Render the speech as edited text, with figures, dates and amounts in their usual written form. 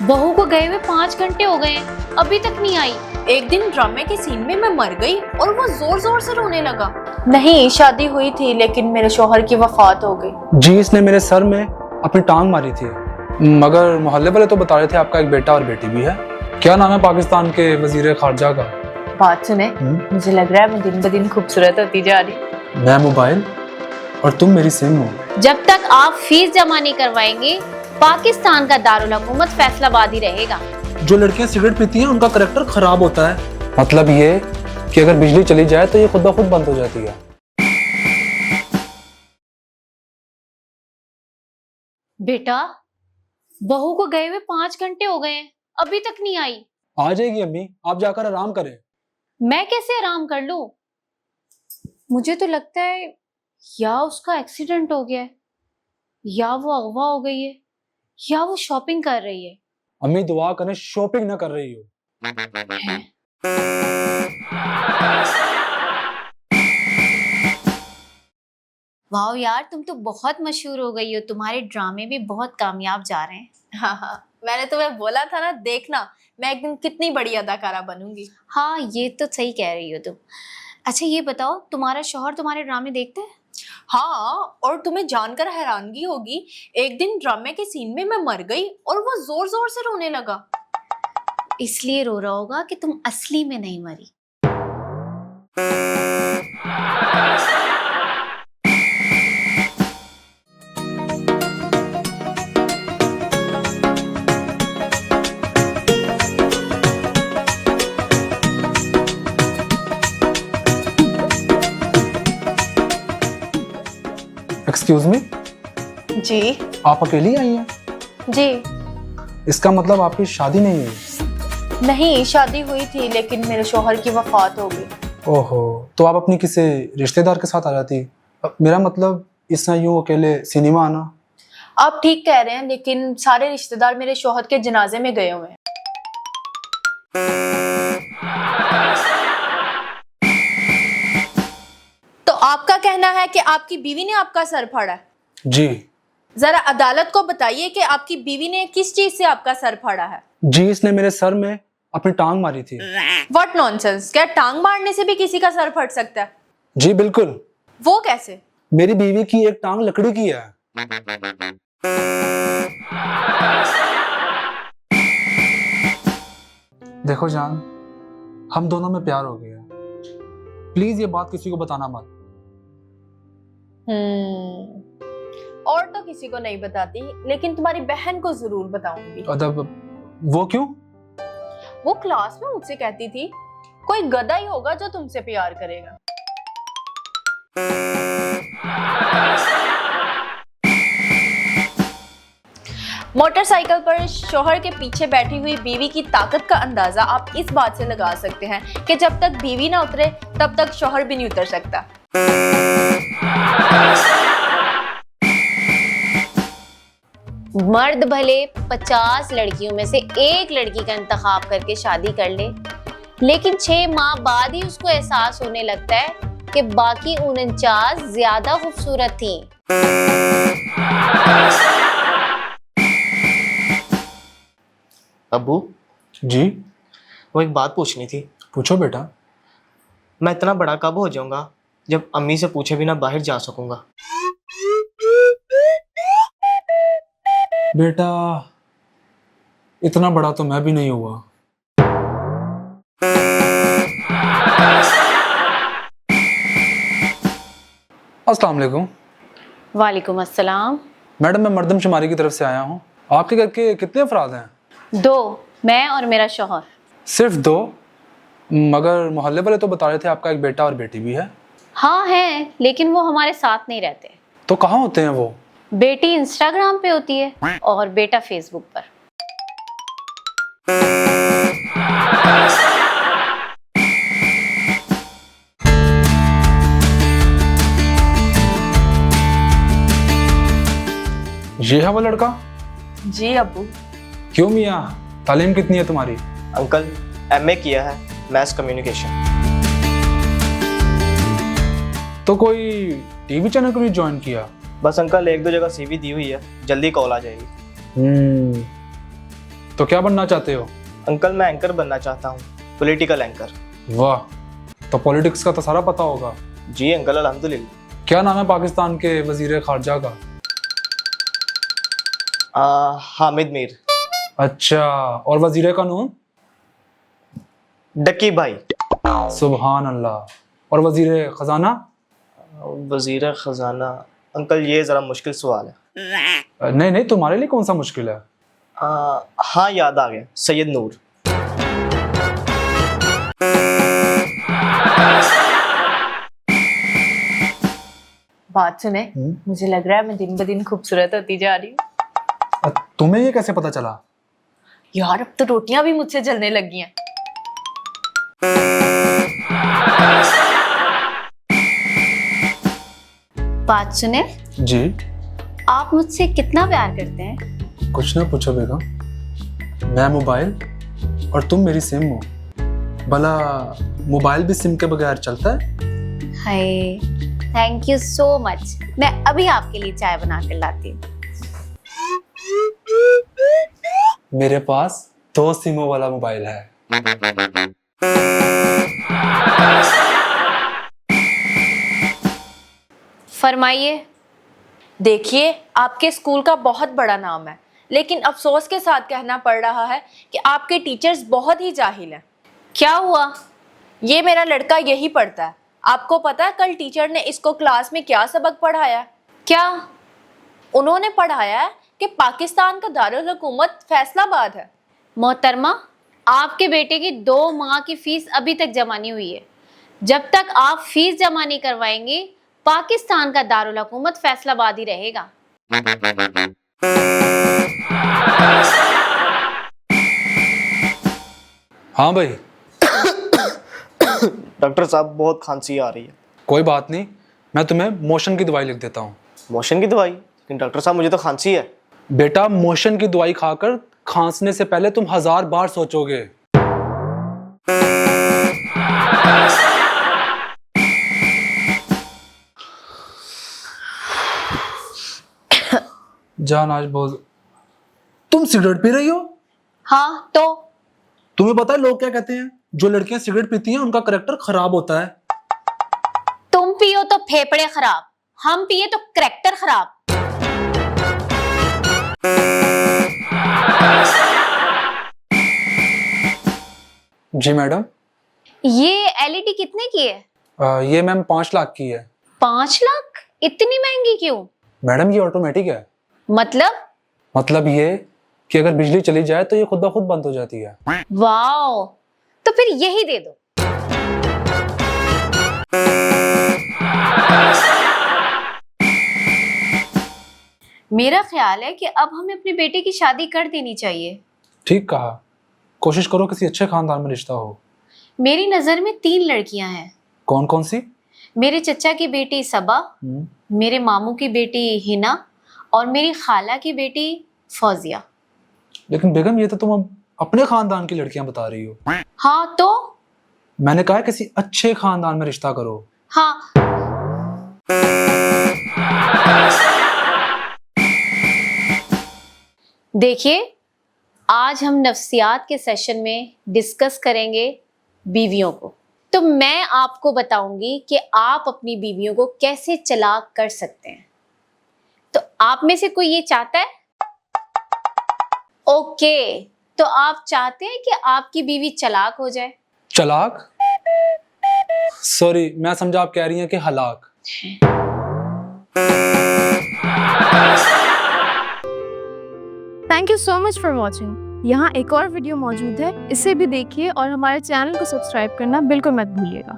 बहू को गए हुए 5 घंटे हो गए हैं, अभी तक नहीं आई। एक दिन ड्रामे के सीन में मैं मर गई और वो जोर जोर से रोने लगा। नहीं, शादी हुई थी लेकिन मेरे शौहर की वफात हो गई। जी, इसने मेरे सर में अपनी टांग मारी थी, मगर मोहल्ले वाले तो बता रहे थे आपका एक बेटा और बेटी भी है। क्या नाम है पाकिस्तान के वजीर खारजा का? बात सुने, मुझे लग रहा है मैं दिन ब दिन खूबसूरत होती जा रही। मैं मोबाइल और तुम मेरी सिम हो। जब तक आप फीस जमा नहीं करवाएंगे, पाकिस्तान का दारुल हुकूमत फैसलाबाद ही रहेगा। जो लड़कियां सिगरेट पीती हैं उनका करैक्टर खराब होता है। मतलब ये कि अगर बिजली चली जाए तो ये खुद ब खुद बंद हो जाती है। बेटा, बहू को गए हुए 5 घंटे हो गए हैं, अभी तक नहीं आई। आ जाएगी अम्मी, आप जाकर आराम करें। मैं कैसे आराम कर लूं? मुझे तो लगता है या उसका एक्सीडेंट हो गया है, या वो अगवा हो गई है, या वो शॉपिंग कर रही है। अम्मी दुआ करें शॉपिंग ना कर रही हो। वाह यार, तुम तो बहुत मशहूर हो गई हो, तुम्हारे ड्रामे भी बहुत कामयाब जा रहे हैं। हाँ, मैंने तुम्हें बोला था ना, देखना मैं एक दिन कितनी बड़ी अदाकारा बनूंगी। हाँ, ये तो सही कह रही हो तुम। अच्छा ये बताओ, तुम्हारा शौहर तुम्हारे ड्रामे देखते हैं? हाँ, और तुम्हें जानकर हैरानगी होगी, एक दिन ड्रामे के सीन में मैं मर गई और वो जोर जोर से रोने लगा। इसलिए रो रहा होगा कि तुम असली में नहीं मरी। एक्सक्यूज मी, जी आप अकेली आई हैं? जी इसका मतलब आपकी शादी नहीं हुई? नहीं, शादी हुई थी लेकिन मेरे शौहर की वफात हो गई। ओहो, तो आप अपनी किसी रिश्तेदार के साथ आ जाती। मेरा मतलब इस तरह यूं अकेले सिनेमा आना। आप ठीक कह रहे हैं, लेकिन सारे रिश्तेदार मेरे शौहर के जनाजे में गए हुए हैं। तो आपका कहना है कि आपकी बीवी ने आपका सर फाड़ा है? जी। जरा अदालत को बताइए कि आपकी बीवी ने किस चीज से आपका सर फाड़ा है। जी, इसने मेरे सर में अपनी टांग मारी थी। व्हाट नॉनसेंस, क्या टांग मारने से भी किसी का सर फट सकता है? जी बिल्कुल। वो कैसे? मेरी बीवी की एक टांग लकड़ी की है। देखो जान, हम दोनों में प्यार हो गया, प्लीज ये बात किसी को बताना मत। और तो किसी को नहीं बताती, लेकिन तुम्हारी बहन को जरूर बताऊंगी। अदब, वो क्यों? वो क्लास में मुझसे कहती थी, कोई गधा ही होगा जो तुमसे प्यार करेगा। मोटरसाइकिल पर शौहर के पीछे बैठी हुई बीवी की ताकत का अंदाजा आप इस बात से लगा सकते हैं कि जब तक बीवी ना उतरे तब तक शौहर भी नहीं उतर सकता। मर्द भले 50 लड़कियों में से एक लड़की का इंतखाब करके शादी कर ले, लेकिन 6 माह बाद ही उसको एहसास होने लगता है कि बाकी 49 ज्यादा खूबसूरत थी। अब्बू जी वो एक बात पूछनी थी। पूछो बेटा। मैं इतना बड़ा कब हो जाऊंगा जब अम्मी से पूछे बिना बाहर जा सकूंगा? बेटा, इतना बड़ा तो मैं भी नहीं हुआ। अस्सलाम वालेकुम। वालेकुम अस्सलाम। मैडम, मैं मर्दमशुमारी की तरफ से आया हूँ। आपके घर के कितने अफराद हैं? 2, मैं और मेरा शौहर। सिर्फ 2? मगर मोहल्ले वाले तो बता रहे थे आपका एक बेटा और बेटी भी है। हाँ है, लेकिन वो हमारे साथ नहीं रहते। तो कहाँ होते हैं वो? बेटी इंस्टाग्राम पे होती है और बेटा फेसबुक पर। ये है वो लड़का? जी अब्बू। क्यों मियाँ, तालीम कितनी है तुम्हारी? अंकल एमए किया है, मैस कम्युनिकेशन। तो कोई टीवी चैनल को भी ज्वाइन किया? बस अंकल 1-2 जगह सीवी दी हुई है, जल्दी कॉल आ जाएगी। तो क्या बनना चाहते हो? अंकल मैं एंकर बनना चाहता हूँ, पॉलिटिकल एंकर। वाह, तो पॉलिटिक्स का तो सारा पता होगा। जी अंकल अल्हम्दुलिल्लाह। क्या नाम है पाकिस्तान के वजीर खारजा का? हामिद मीर। अच्छा, और वजीर कानून? डक्की भाई। सुभान अल्लाह। और वजीर खजाना? वजीर खजाना अंकल ये ज़रा मुश्किल सवाल है। नहीं नहीं, तुम्हारे लिए कौन सा मुश्किल है? हाँ याद आ गया, सैयद नूर। बात सुने, मुझे लग रहा है मैं दिन ब दिन खूबसूरत होती जा रही हूँ। तुम्हें ये कैसे पता चला? यार अब तो रोटियां भी मुझसे जलने लगी हैं। बात सुने, जी। आप मुझसे कितना प्यार करते हैं? कुछ ना पूछो बेगम, मैं मोबाइल और तुम मेरी सिम हो। भला मोबाइल भी सिम के बगैर चलता है? हाय, थैंक यू सो मच। मैं अभी आपके लिए चाय बना कर लाती हूँ। मेरे पास 2 सिमों वाला मोबाइल है। फरमाइए। देखिए, आपके स्कूल का बहुत बड़ा नाम है, लेकिन अफसोस के साथ कहना पड़ रहा है कि आपके टीचर्स बहुत ही जाहिल हैं। क्या हुआ? ये मेरा लड़का यही पढ़ता है। आपको पता है कल टीचर ने इसको क्लास में क्या सबक पढ़ाया है? क्या? उन्होंने पढ़ाया है कि पाकिस्तान का दारुल हुकूमत फैसलाबाद है। मोहतरमा, आपके बेटे की 2 माह की फीस अभी तक जमा नहीं हुई है। जब तक आप फीस जमा नहीं करवाएंगे, पाकिस्तान का दारुल हुकूमत फैसलाबाद ही रहेगा। हाँ भाई। डॉक्टर साहब बहुत खांसी आ रही है। कोई बात नहीं, मैं तुम्हें मोशन की दवाई लिख देता हूँ। मोशन की दवाई? लेकिन डॉक्टर साहब मुझे तो खांसी है। बेटा, मोशन की दवाई खाकर खांसने से पहले तुम 1000 बार सोचोगे। जान आज बहुत। तुम सिगरेट पी रही हो? हाँ तो? तुम्हें पता है लोग क्या कहते हैं? जो लड़कियां सिगरेट पीती हैं उनका करैक्टर खराब होता है। तुम पियो तो फेफड़े खराब, हम पिए तो करैक्टर खराब। जी मैडम। ये एलईडी कितने की है? ये मैम 5 लाख की है। 5 लाख? इतनी महंगी क्यों? मैडम ये ऑटोमेटिक है। मतलब ये कि अगर बिजली चली जाए तो ये खुद ब खुद बंद हो जाती है। वाओ, तो फिर यही दे दो। मेरा ख्याल है कि अब हमें अपने बेटे की शादी कर देनी चाहिए। ठीक कहा। कोशिश करो किसी अच्छे खानदान में रिश्ता हो। मेरी नजर में 3 लड़कियां हैं। कौन कौन सी? मेरे चचा की बेटी सबा, मेरे मामू की बेटी हिना और मेरी खाला की बेटी फौजिया। लेकिन बेगम ये तो तुम अब अपने खानदान की लड़कियां बता रही हो। हाँ तो? मैंने कहा किसी अच्छे खानदान में रिश्ता करो। हाँ। देखिए, आज हम नफ्सियात के सेशन में डिस्कस करेंगे बीवियों को। तो मैं आपको बताऊंगी कि आप अपनी बीवियों को कैसे चालाक कर सकते हैं। तो आप में से कोई ये चाहता है? ओके, तो आप चाहते हैं कि आपकी बीवी चालाक हो जाए? चालाक? सॉरी, मैं समझा आप कह रही हैं कि हलाक। Thank you so much for watching. यहाँ एक और वीडियो मौजूद है, इसे भी देखिए और हमारे चैनल को सब्सक्राइब करना बिल्कुल मत भूलिएगा।